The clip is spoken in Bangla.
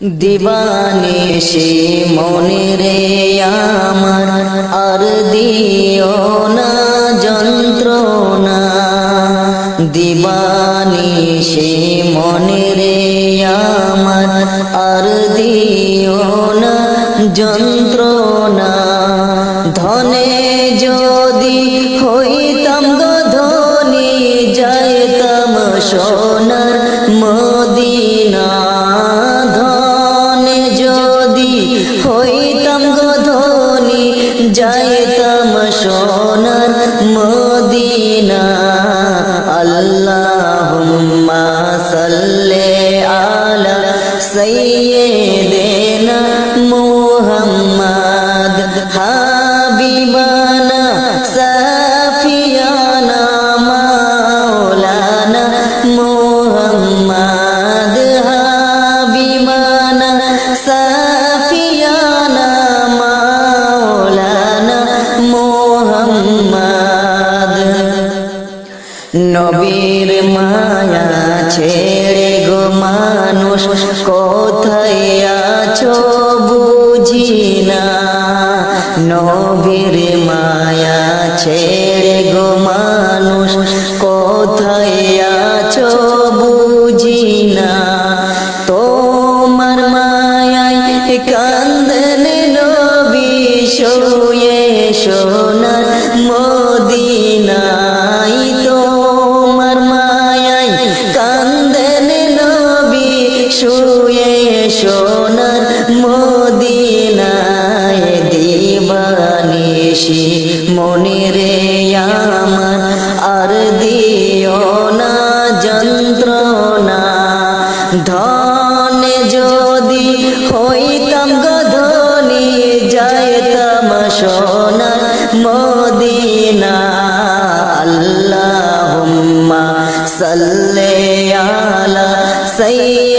দিবানিশি মনে রে আমার আর দিও না যন্ত্রণা, দিবানিশি মনে রে আমার আর দিও না যন্ত্রণা। ধনে যদি হইতাম গো ধনী, যাইতাম সোনার মদিনা। ধনে যদি হইতাম গো ধনী, যাইতাম সোনার মদিনা। আল্লাহুম্মা সাল্লি আলা সাইয়্যিদিনা মুহাম্মাদ হাবিবানা সাফিয়ানা মাওলানা মুহাম্মাদ হাবিবানা সাফিয়ানা মাওলানা মুহাম্মাদ। নবীর মায়া ছেড়ে গো মানুষ কোথায় আছো বুঝি না। নবীর মায়া ছেড়ে গো মানুষ কোথায় আছো বুঝি না। তোমার মায়ায় কান্দেন নবী শুয়ে সোনার মদিনায়। তোমার মায়ায় কান্দেন নবী শুয়ে সোনার মদিনায়। দিবানিশি মনে রে আমার আর দিও না যন্ত্রণা। ধনে যদি হইতাম গো ধনী, যাইতাম সোনার মদিনা। আল্লাহুম্মা সাল্লি আলা সাইয়্যিদিনা